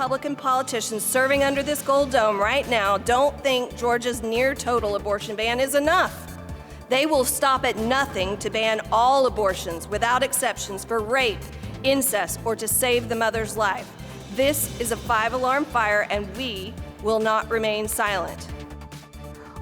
Republican politicians serving under this gold dome right now don't think Georgia's near-total abortion ban is enough. They will stop at nothing to ban all abortions without exceptions for rape, incest, or to save the mother's life. This is a 5-alarm fire, and we will not remain silent.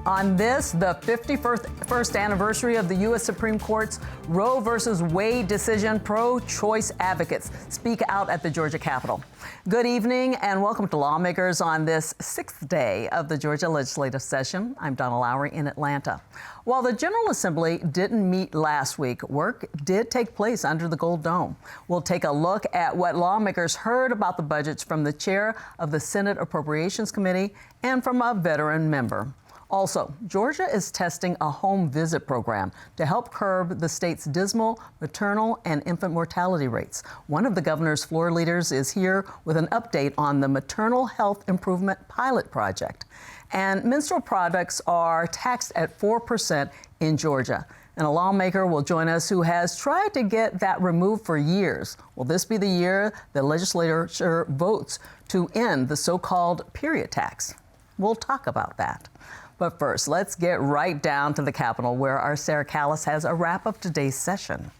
On this, the 51st anniversary of the U.S. Supreme Court's Roe vs. Wade decision, pro-choice advocates speak out at the Georgia Capitol. Good evening and welcome to Lawmakers on this 6th day of the Georgia legislative session. I'm Donna Lowry in Atlanta. While the General Assembly didn't meet last week, work did take place under the Gold Dome. We'll take a look at what lawmakers heard about the budgets from the chair of the Senate Appropriations Committee and from a veteran member. Also, Georgia is testing a home visit program to help curb the state's dismal maternal and infant mortality rates. One of the governor's floor leaders is here with an update on the Maternal Health Improvement Pilot Project. And menstrual products are taxed at 4% in Georgia. And a lawmaker will join us who has tried to get that removed for years. Will this be the year the legislature votes to end the so-called period tax? We'll talk about that. But first, let's get right down to the Capitol, where our Sarah Callis has a wrap of today's session.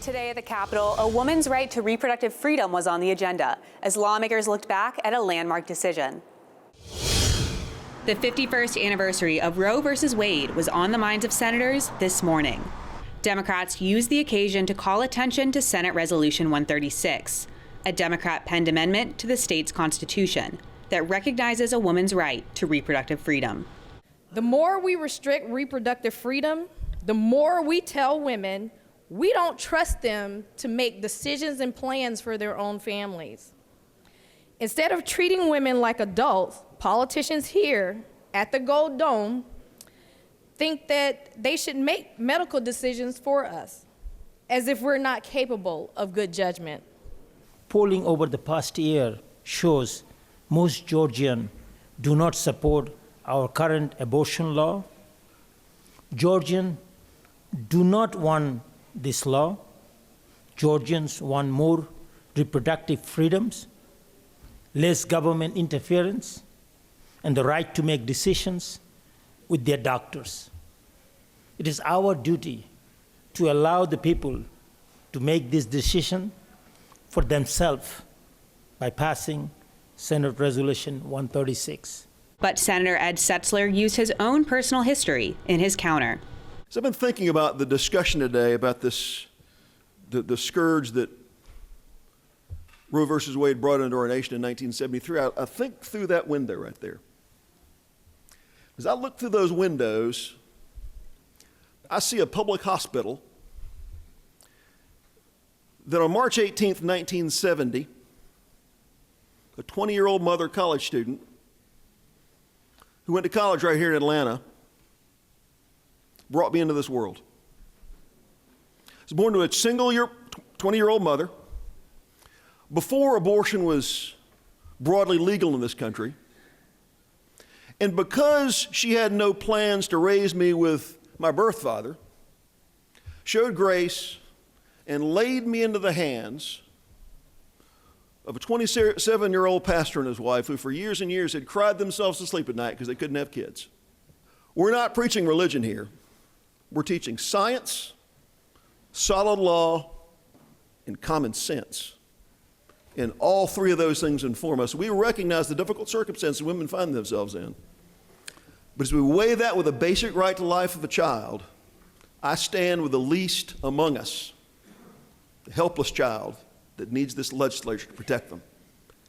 Today at the Capitol, a woman's right to reproductive freedom was on the agenda as lawmakers looked back at a landmark decision. The 51st anniversary of Roe vs. Wade was on the minds of senators this morning. Democrats used the occasion to call attention to Senate Resolution 136, a Democrat-penned amendment to the state's constitution that recognizes a woman's right to reproductive freedom. The more we restrict reproductive freedom, the more we tell women we don't trust them to make decisions and plans for their own families. Instead of treating women like adults, politicians here at the Gold Dome think that they should make medical decisions for us, as if we're not capable of good judgment. Polling over the past year shows most Georgians do not support our current abortion law. Georgians do not want this law. Georgians want more reproductive freedoms, less government interference, and the right to make decisions with their doctors. It is our duty to allow the people to make this decision for themselves by passing Senate Resolution 136. But Senator Ed Setzler used his own personal history in his counter. So I've been thinking about the discussion today about this, the scourge that Roe versus Wade brought into our nation in 1973. I think through that window right there. As I look through those windows, I see a public hospital that on March 18th, 1970, a 20-year-old mother college student who went to college right here in Atlanta brought me into this world. I was born to a single 20-year-old mother before abortion was broadly legal in this country. And because she had no plans to raise me with my birth father, showed grace and laid me into the hands of a 27-year-old pastor and his wife who for years and years had cried themselves to sleep at night because they couldn't have kids. We're not preaching religion here. We're teaching science, solid law, and common sense. And all three of those things inform us. We recognize the difficult circumstances women find themselves in. But as we weigh that with the basic right to life of a child, I stand with the least among us, the helpless child that needs this legislature to protect them.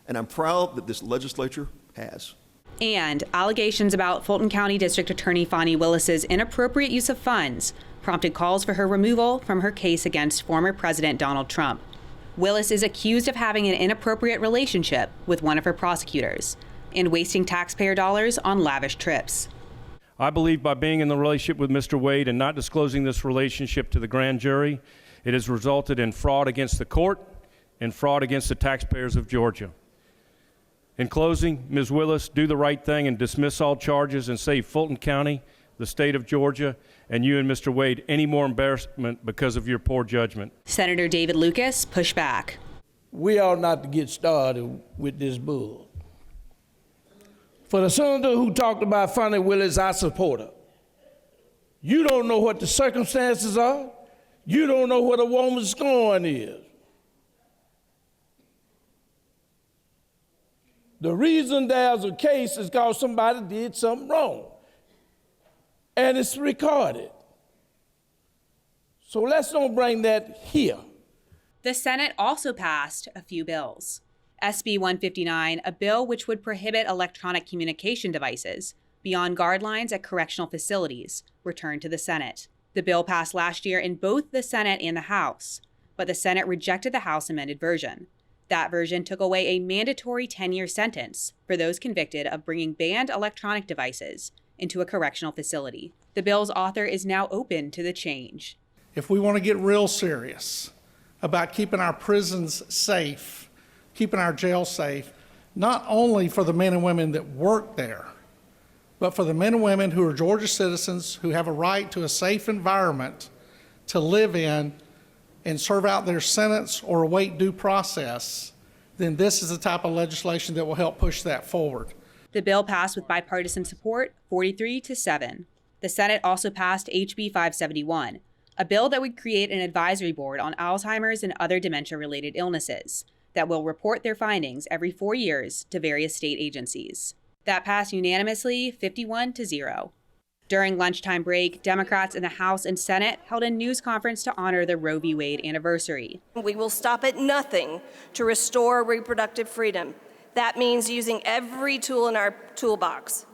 And I'm proud that this legislature has. And allegations about Fulton County District Attorney Fani Willis's inappropriate use of funds prompted calls for her removal from her case against former President Donald Trump. Willis is accused of having an inappropriate relationship with one of her prosecutors and wasting taxpayer dollars on lavish trips. I believe by being in the relationship with Mr. Wade and not disclosing this relationship to the grand jury, it has resulted in fraud against the court and fraud against the taxpayers of Georgia. In closing, Ms. Willis, do the right thing and dismiss all charges and save Fulton County, the state of Georgia, and you and Mr. Wade any more embarrassment because of your poor judgment. Senator David Lucas pushed back. we ought not to get started with this bull. For the senator who talked about Fannie Willis, I support her. You don't know what the circumstances are. You don't know what a woman's scorn is. The reason there's a case is because somebody did something wrong. And it's recorded. So let's don't bring that here. The Senate also passed a few bills. SB 159, a bill which would prohibit electronic communication devices beyond guard lines at correctional facilities, returned to the Senate. The bill passed last year in both the Senate and the House, but the Senate rejected the House amended version. That version took away a mandatory 10-year sentence for those convicted of bringing banned electronic devices into a correctional facility. The bill's author is now open to the change. If we want to get real serious about keeping our prisons safe, keeping our jails safe, not only for the men and women that work there, but for the men and women who are Georgia citizens who have a right to a safe environment to live in and serve out their sentence or await due process, then this is the type of legislation that will help push that forward. The bill passed with bipartisan support, 43-7. The Senate also passed HB 571, a bill that would create an advisory board on Alzheimer's and other dementia-related illnesses that will report their findings every 4 years to various state agencies. That passed unanimously, 51-0. During lunchtime break, Democrats in the House and Senate held a news conference to honor the Roe v. Wade anniversary. We will stop at nothing to restore reproductive freedom. That means using every tool in our toolbox,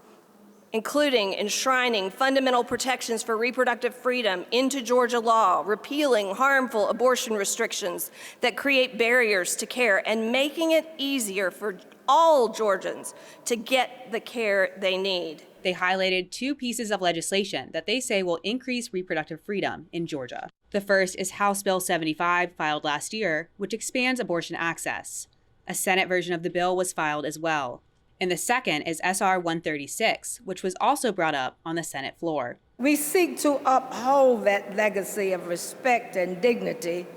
including enshrining fundamental protections for reproductive freedom into Georgia law, repealing harmful abortion restrictions that create barriers to care, and making it easier for all Georgians to get the care they need. They highlighted two pieces of legislation that they say will increase reproductive freedom in Georgia. The first is House Bill 75, filed last year, which expands abortion access. A Senate version of the bill was filed as well. And the second is SR 136, which was also brought up on the Senate floor. We seek to uphold that legacy of respect and dignity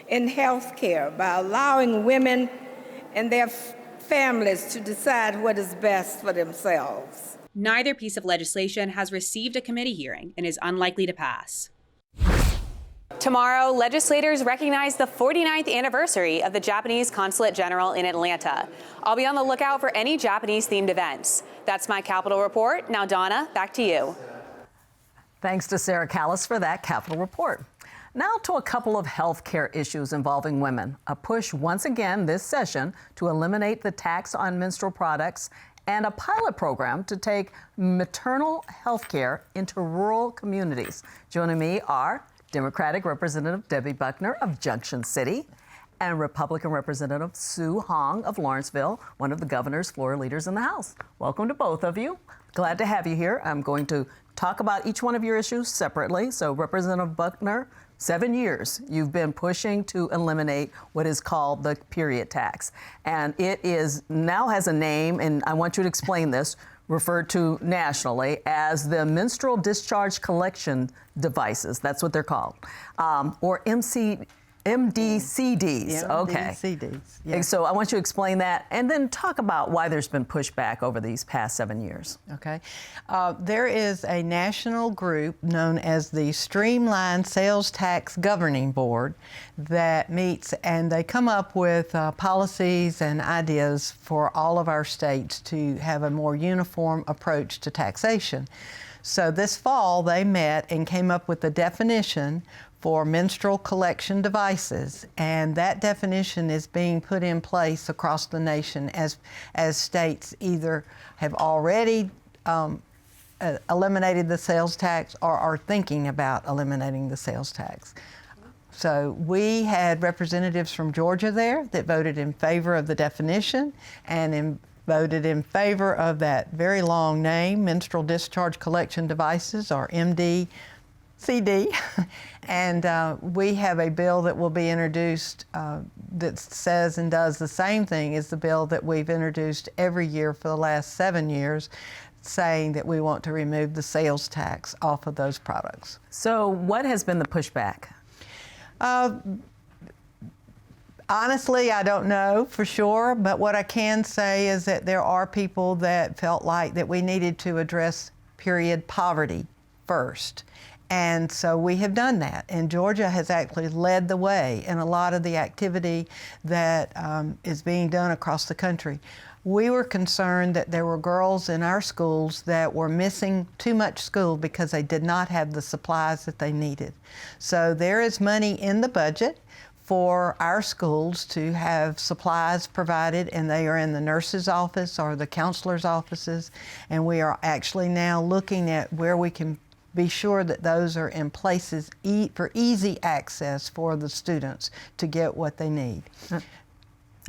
in health care by allowing women and their families to decide what is best for themselves. Neither piece of legislation has received a committee hearing and is unlikely to pass. Tomorrow, legislators recognize the 49th anniversary of the Japanese Consulate General in Atlanta. I'll be on the lookout for any Japanese-themed events. That's my Capitol Report. Now, Donna, back to you. Thanks to Sarah Callis for that Capitol Report. Now to a couple of health care issues involving women. A push once again this session to eliminate the tax on menstrual products and a pilot program to take maternal health care into rural communities. Joining me are Democratic Representative Debbie Buckner of Junction City and Republican Representative Sue Hong of Lawrenceville, one of the governor's floor leaders in the House. Welcome to both of you. Glad to have you here. I'm going to talk about each one of your issues separately. So Representative Buckner, 7 years you've been pushing to eliminate what is called the period tax. And it is now has a name, and I want you to explain this, referred to nationally as the menstrual discharge collection devices. That's what they're called. Or MDCDs. Yeah, okay. MDCDs. Yeah. So I want you to explain that and then talk about why there's been pushback over these past 7 years. Okay. There is a national group known as the Streamlined Sales Tax Governing Board that meets, and they come up with policies and ideas for all of our states to have a more uniform approach to taxation. So this fall they met and came up with a definition for menstrual collection devices, and that definition is being put in place across the nation as states either have already eliminated the sales tax or are thinking about eliminating the sales tax. So we had representatives from Georgia there that voted in favor of the definition and voted in favor of that very long name, menstrual discharge collection devices, or MDCD. And we have a bill that will be introduced that says and does the same thing as the bill that we've introduced every year for the last 7 years, saying that we want to remove the sales tax off of those products. So what has been the pushback? Honestly, I don't know for sure, but what I can say is that there are people that felt like that we needed to address period poverty first. And so we have done that. And Georgia has actually led the way in a lot of the activity that is being done across the country. We were concerned that there were girls in our schools that were missing too much school because they did not have the supplies that they needed. So there is money in the budget for our schools to have supplies provided, and they are in the nurse's office or the counselor's offices. And we are actually now looking at where we can be sure that those are in places for easy access for the students to get what they need.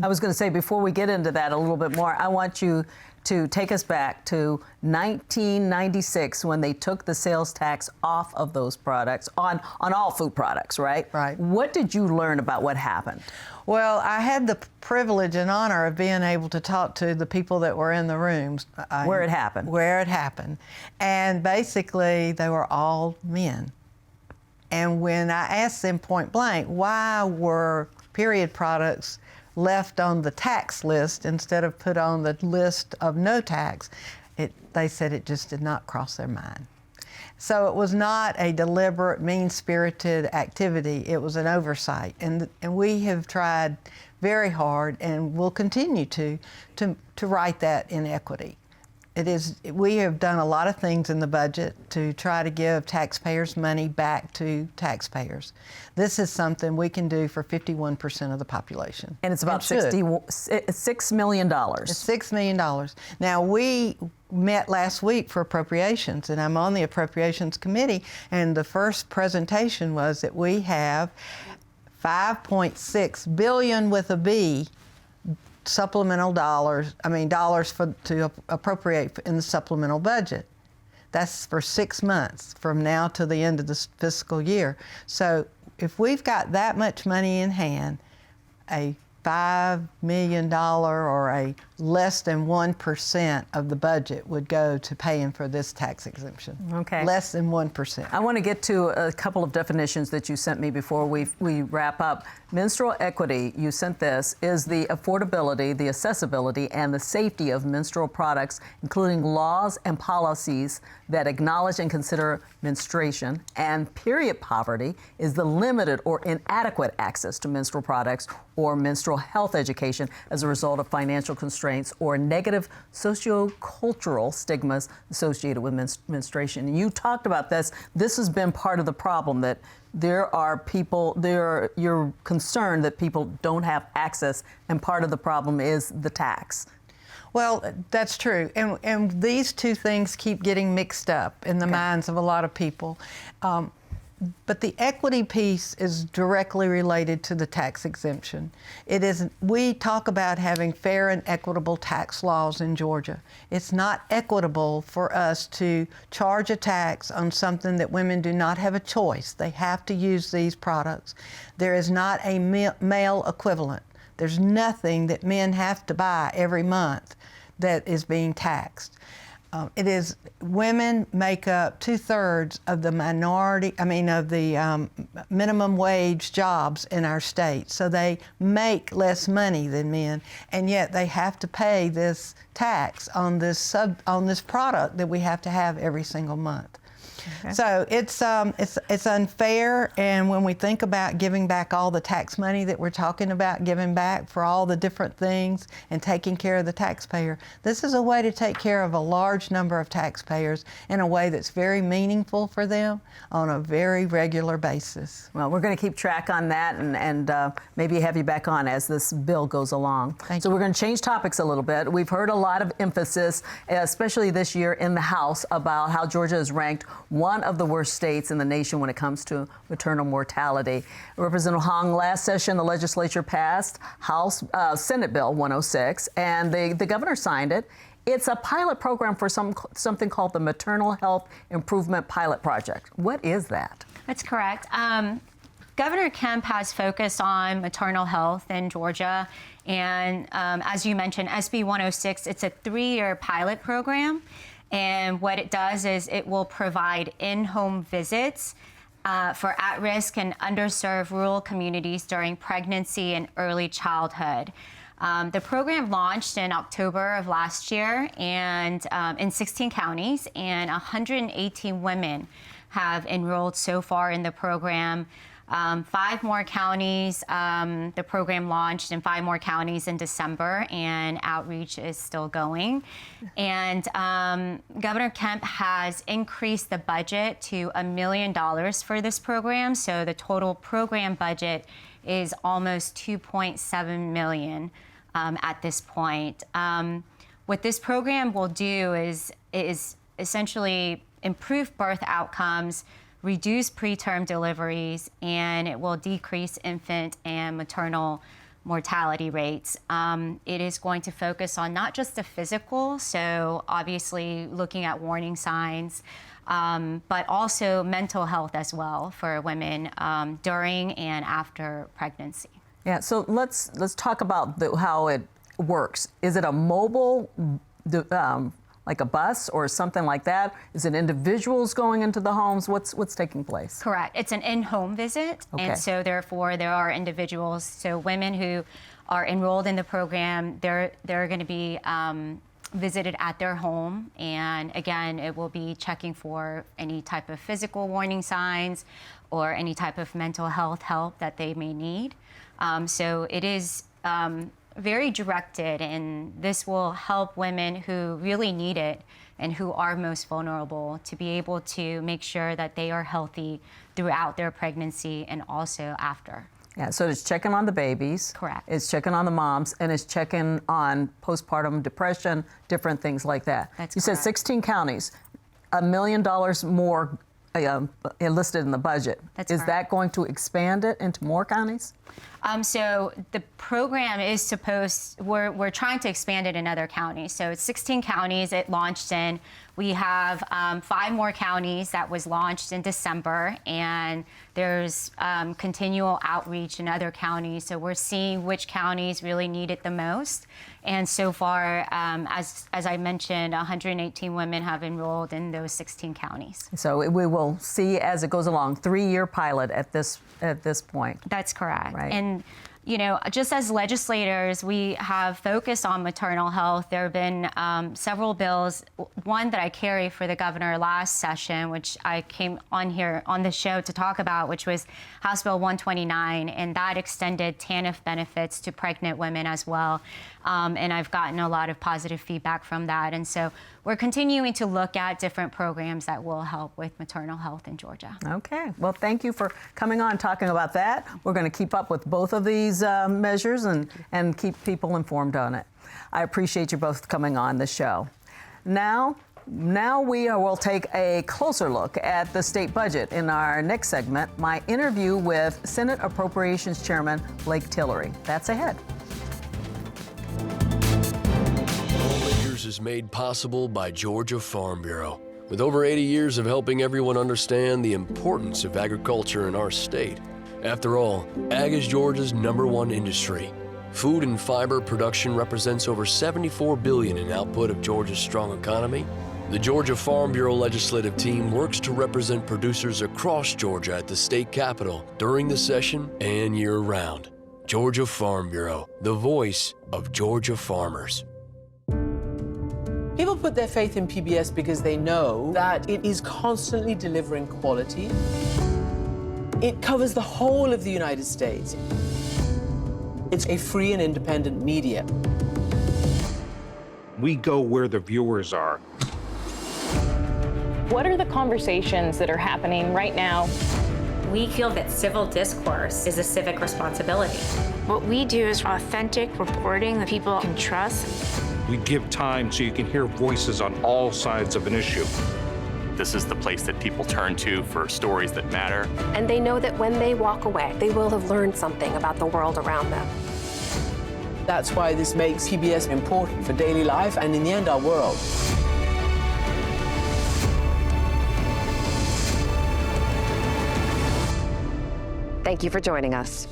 I was going to say, before we get into that a little bit more, I want you to take us back to 1996 when they took the sales tax off of those products, on all food products, right? Right. What did you learn about what happened? Well, I had the privilege and honor of being able to talk to the people that were in the rooms. Where it happened. Where it happened. And basically, they were all men. And when I asked them point blank, why were period products left on the tax list instead of put on the list of no tax, they said it just did not cross their mind. So it was not a deliberate, mean-spirited activity. It was an oversight. And we have tried very hard and will continue to right that inequity. We have done a lot of things in the budget to try to give taxpayers money back to taxpayers. This is something we can do for 51% of the population. And it's about $6 million. It's $6 million. Now, we met last week for appropriations, and I'm on the appropriations committee, and the first presentation was that we have $5.6 billion with a B supplemental dollars to appropriate in the supplemental budget. That's for 6 months from now to the end of the fiscal year. So if we've got that much money in hand, a $5 million or a less than 1% of the budget would go to paying for this tax exemption. Okay. Less than 1%. I want to get to a couple of definitions that you sent me before we wrap up. Menstrual equity, you sent this, is the affordability, the accessibility, and the safety of menstrual products, including laws and policies that acknowledge and consider menstruation. And period poverty is the limited or inadequate access to menstrual products or menstrual health education as a result of financial constraints or negative socio-cultural stigmas associated with menstruation. And you talked about this. This has been part of the problem, that you're concerned that people don't have access, and part of the problem is the tax. Well, that's true. And these two things keep getting mixed up in the minds of a lot of people. But the equity piece is directly related to the tax exemption. We talk about having fair and equitable tax laws in Georgia. It's not equitable for us to charge a tax on something that women do not have a choice. They have to use these products. There is not a male equivalent. There's nothing that men have to buy every month that is being taxed. Women make up 2/3 of the minimum wage jobs in our state. So they make less money than men, and yet they have to pay this tax on this product that we have to have every single month. Okay. So it's unfair, and when we think about giving back all the tax money that we're talking about, giving back for all the different things and taking care of the taxpayer, this is a way to take care of a large number of taxpayers in a way that's very meaningful for them on a very regular basis. Well, we're going to keep track on that and maybe have you back on as this bill goes along. Thank you. We're going to change topics a little bit. We've heard a lot of emphasis, especially this year in the House, about how Georgia is ranked one of the worst states in the nation when it comes to maternal mortality. Representative Hong, last session, the legislature passed Senate Bill 106, and the governor signed it. It's a pilot program for something called the Maternal Health Improvement Pilot Project. What is that? That's correct. Governor Kemp has focused on maternal health in Georgia, and as you mentioned, SB 106, it's a 3-year pilot program. And what it does is it will provide in-home visits for at-risk and underserved rural communities during pregnancy and early childhood. The program launched in October of last year and in 16 counties, and 118 women have enrolled so far in the program. 5 more counties, the program launched in 5 more counties in December, and outreach is still going. And Governor Kemp has increased the budget to $1 million for this program, so the total program budget is almost $2.7 million at this point. What this program will do is essentially improve birth outcomes, reduce preterm deliveries, and it will decrease infant and maternal mortality rates. It is going to focus on not just the physical, so obviously looking at warning signs, but also mental health as well for women during and after pregnancy. Yeah, so let's talk about how it works. Is it a mobile like a bus or something like that? Is it individuals going into the homes? What's taking place? Correct. It's an in-home visit, okay. And so therefore there are individuals. So women who are enrolled in the program, they're going to be visited at their home, and again, it will be checking for any type of physical warning signs or any type of mental health help that they may need. So it is very directed, and this will help women who really need it and who are most vulnerable to be able to make sure that they are healthy throughout their pregnancy and also after. Yeah, so it's checking on the babies. Correct. It's checking on the moms, and it's checking on postpartum depression, different things like that. That's you correct. said 16 counties, $1 million more listed in the budget. That's Is correct. that going to expand it into more counties? So the program is we're trying to expand it in other counties. So it's 16 counties it launched in. We have 5 more counties that was launched in December, and there's continual outreach in other counties. So we're seeing which counties really need it the most. And so far, as I mentioned, 118 women have enrolled in those 16 counties. So we will see as it goes along, 3-year pilot at this point. That's correct. Right. And you know, just as legislators, we have focused on maternal health. There have been several bills, one that I carried for the governor last session, which I came on here on the show to talk about, which was House Bill 129, and that extended TANF benefits to pregnant women as well. And I've gotten a lot of positive feedback from that. And so we're continuing to look at different programs that will help with maternal health in Georgia. Okay. Well, thank you for coming on, talking about that. We're going to keep up with both of these measures and keep people informed on it. I appreciate you both coming on the show. Now we will take a closer look at the state budget in our next segment, my interview with Senate Appropriations Chairman Blake Tillery. That's ahead. Lawmakers is made possible by Georgia Farm Bureau. With over 80 years of helping everyone understand the importance of agriculture in our state. After all, ag is Georgia's #1 industry. Food and fiber production represents over $74 billion in output of Georgia's strong economy. The Georgia Farm Bureau legislative team works to represent producers across Georgia at the state capitol during the session and year-round. Georgia Farm Bureau, the voice of Georgia farmers. People put their faith in PBS because they know that it is constantly delivering quality. It covers the whole of the United States. It's a free and independent media. We go where the viewers are. What are the conversations that are happening right now? We feel that civil discourse is a civic responsibility. What we do is authentic reporting that people can trust. We give time so you can hear voices on all sides of an issue. This is the place that people turn to for stories that matter. And they know that when they walk away, they will have learned something about the world around them. That's why this makes PBS important for daily life and, in the end, our world. Thank you for joining us.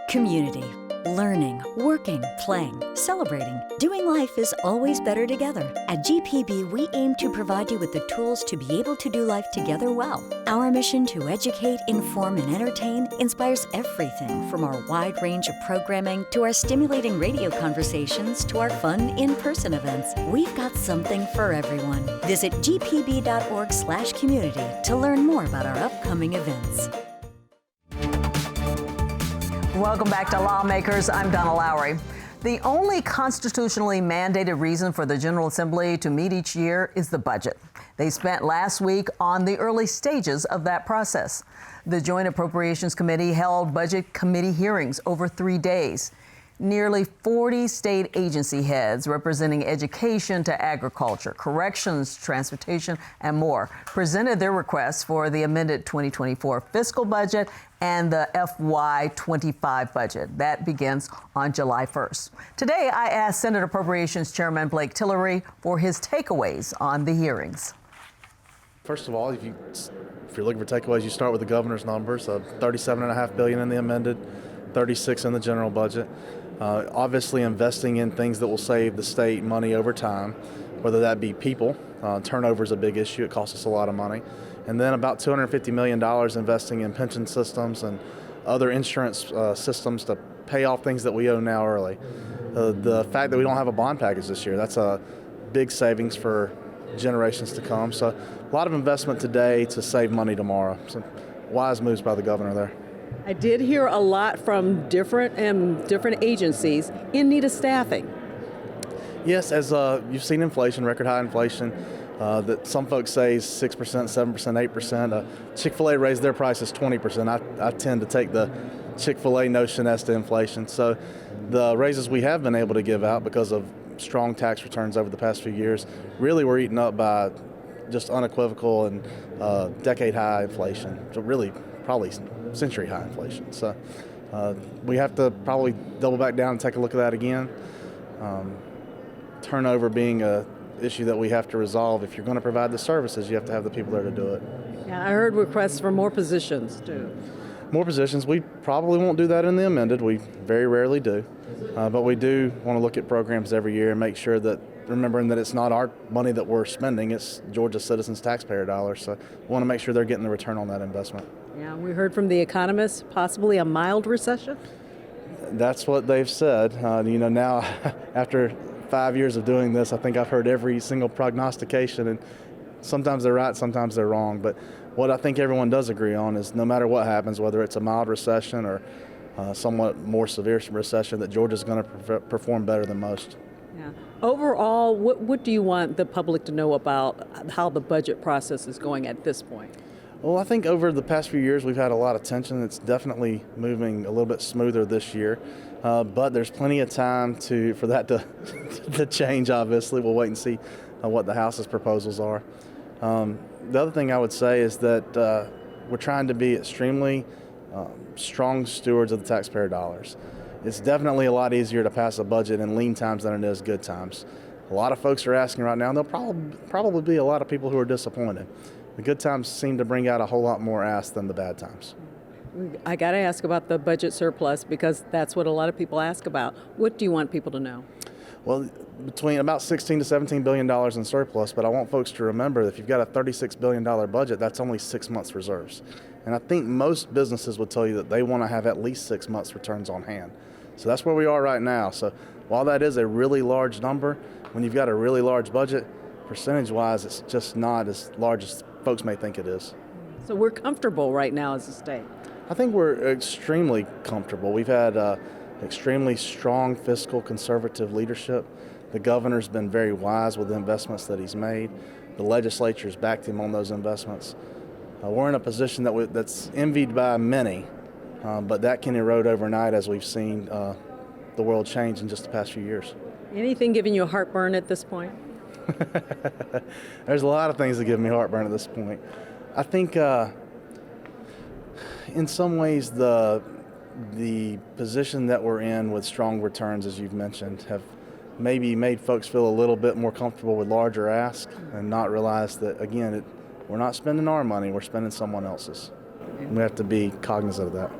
Community. Learning, working, playing, celebrating, doing life is always better together. At GPB, we aim to provide you with the tools to be able to do life together well. Our mission to educate, inform, and entertain inspires everything from our wide range of programming to our stimulating radio conversations to our fun in-person events. We've got something for everyone. Visit gpb.org/community to learn more about our upcoming events. Welcome back to Lawmakers. I'm Donna Lowry. The only constitutionally mandated reason for the General Assembly to meet each year is the budget. They spent last week on the early stages of that process. The Joint Appropriations Committee held budget committee hearings over 3 days. Nearly 40 state agency heads representing education to agriculture, corrections, transportation, and more presented their requests for the amended 2024 fiscal budget and the FY25 budget. That begins on July 1st. Today, I asked Senate Appropriations Chairman Blake Tillery for his takeaways on the hearings. First of all, if you're looking for takeaways, you start with the governor's numbers of $37.5 billion in the amended, $36 in the general budget. Obviously investing in things that will save the state money over time, whether that be people. Turnover is a big issue. It costs us a lot of money. And then about $250 million investing in pension systems and other insurance systems to pay off things that we owe now early. The fact that we don't have a bond package this year, that's a big savings for generations to come. So a lot of investment today to save money tomorrow. So wise moves by the governor there. I did hear a lot from different agencies in need of staffing. Yes, as you've seen inflation, record high inflation, that some folks say is 6%, 7%, 8%. Chick-fil-A raised their prices 20%. I tend to take the Chick-fil-A notion as to inflation. So the raises we have been able to give out because of strong tax returns over the past few years really were eaten up by just unequivocal and decade-high inflation. So really, probably century-high inflation. So we have to probably double back down and take a look at that again. Turnover being a issue that we have to resolve. If you're going to provide the services, you have to have the people there to do it. Yeah, I heard requests for more positions too. More positions. We probably won't do that in the amended. We very rarely do. But we do want to look at programs every year and make sure that, remembering that it's not our money that we're spending, it's Georgia citizens' taxpayer dollars. So we want to make sure they're getting the return on that investment. Yeah, we heard from the economists, possibly a mild recession. That's what they've said. Now after 5 years of doing this, I think I've heard every single prognostication, and sometimes they're right, sometimes they're wrong. But what I think everyone does agree on is no matter what happens, whether it's a mild recession or somewhat more severe recession, that Georgia's going to perform better than most. Yeah. Overall, what do you want the public to know about how the budget process is going at this point? Well, I think over the past few years we've had a lot of tension. It's definitely moving a little bit smoother this year, but there's plenty of time for that to change, obviously. We'll wait and see what the House's proposals are. The other thing I would say is that we're trying to be extremely strong stewards of the taxpayer dollars. It's definitely a lot easier to pass a budget in lean times than it is good times. A lot of folks are asking right now, and there'll probably be a lot of people who are disappointed. The good times seem to bring out a whole lot more ask than the bad times. I got to ask about the budget surplus because that's what a lot of people ask about. What do you want people to know? Well, between about $16 to $17 billion in surplus, but I want folks to remember that if you've got a $36 billion budget, that's only 6 months reserves. And I think most businesses would tell you that they want to have at least 6 months returns on hand. So that's where we are right now. So while that is a really large number, when you've got a really large budget, percentage-wise, it's just not as large as folks may think it is. So we're comfortable right now as a state? I think we're extremely comfortable. We've had extremely strong fiscal conservative leadership. The governor's been very wise with the investments that he's made. The legislature's backed him on those investments. We're in a position that's envied by many, but that can erode overnight as we've seen the world change in just the past few years. Anything giving you a heartburn at this point? There's a lot of things that give me heartburn at this point. I think in some ways the position that we're in with strong returns, as you've mentioned, have maybe made folks feel a little bit more comfortable with larger asks and not realize that, again, we're not spending our money, we're spending someone else's. And we have to be cognizant of that.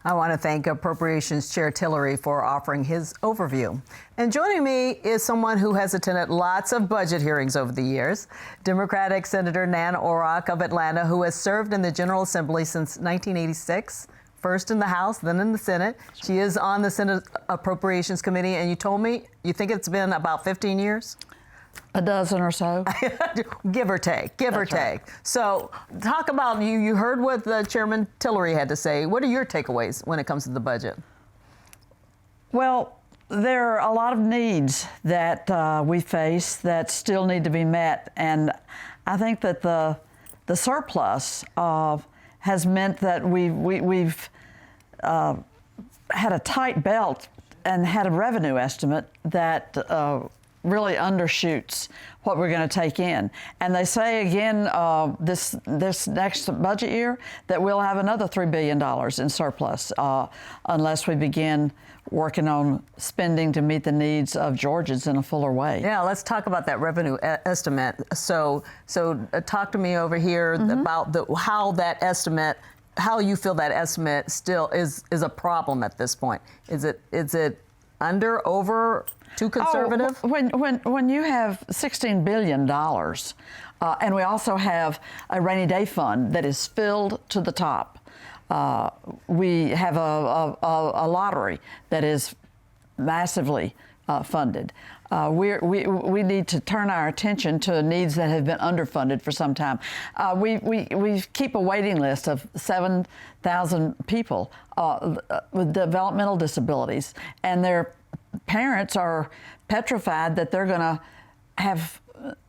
I want to thank Appropriations Chair Tillery for offering his overview. And joining me is someone who has attended lots of budget hearings over the years, Democratic Senator Nan Orrock of Atlanta, who has served in the General Assembly since 1986. First in the House, then in the Senate. She is on the Senate Appropriations Committee, and you told me you think it's been about 15 years? A dozen or so. Give or take, give or take. So talk about, you heard what Chairman Tillery had to say. What are your takeaways when it comes to the budget? Well, there are a lot of needs that we face that still need to be met. And I think that the surplus has meant that we've had a tight belt and had a revenue estimate that really undershoots what we're going to take in. And they say again this next budget year that we'll have another $3 billion in surplus unless we begin working on spending to meet the needs of Georgians in a fuller way. Yeah, let's talk about that revenue estimate. So talk to me over here about how you feel that estimate still is a problem at this point. Is it under, over, too conservative? When you have $16 billion, and we also have a rainy day fund that is filled to the top. We have a lottery that is massively funded. We need to turn our attention to needs that have been underfunded for some time. We keep a waiting list of 7,000 people with developmental disabilities, and their parents are petrified that they're going to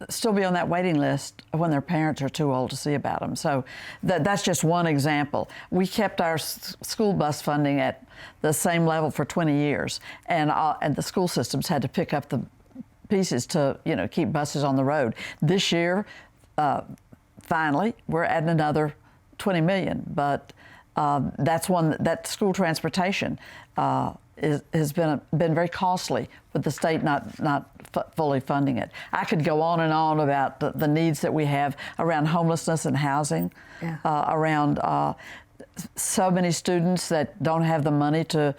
still be on that waiting list when their parents are too old to see about them. So that's just one example. We kept our school bus funding at the same level for 20 years, and the school systems had to pick up the pieces to keep buses on the road. This year, finally, we're adding another 20 million, but that school transportation has been very costly with the state not fully funding it. I could go on and on about the needs that we have around homelessness and housing, around so many students that don't have the money to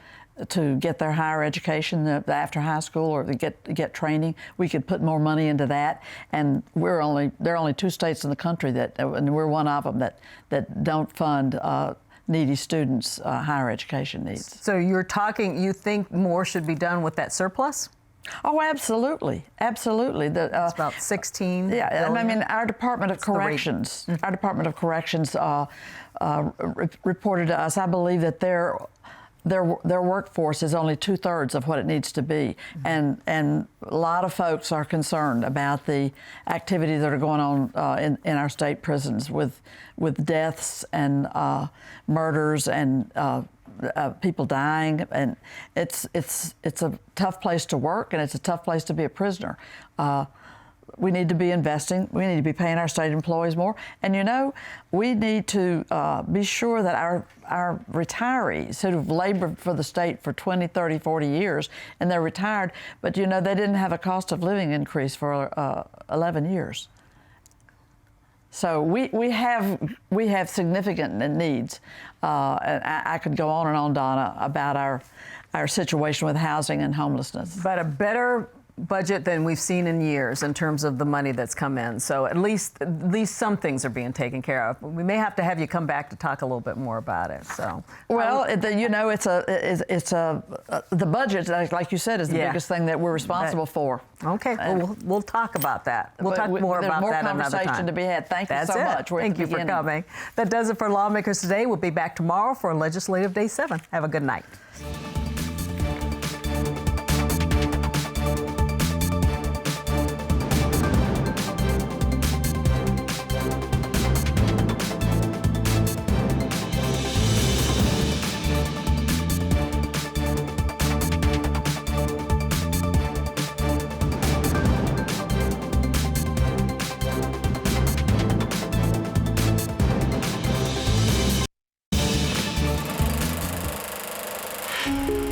get their higher education after high school or to get training. We could put more money into that, and there are only 2 states in the country and we're one of them that don't fund needy students' higher education needs. So you think more should be done with that surplus? Oh, absolutely, absolutely. It's about 16 billion. I mean, our Department of Corrections, reported to us, I believe that their workforce is only 2/3 of what it needs to be, and a lot of folks are concerned about the activities that are going on in our state prisons with deaths and murders and people dying, and it's a tough place to work, and it's a tough place to be a prisoner. We need to be investing. We need to be paying our state employees more. And we need to be sure that our retirees who have labored for the state for 20, 30, 40 years, and they're retired, but they didn't have a cost of living increase for 11 years. So we have significant needs. And I could go on and on, Donna, about our situation with housing and homelessness. But a better budget than we've seen in years in terms of the money that's come in. So at least some things are being taken care of. We may have to have you come back to talk a little bit more about it. So well, the budget, like you said, is the biggest thing that we're responsible for. Okay, well, we'll talk about that. We'll talk more about that another time. There's more conversation to be had. Thank you so much. Thank you for coming. That does it for Lawmakers Today. We'll be back tomorrow for Legislative Day 7. Have a good night. Thank you.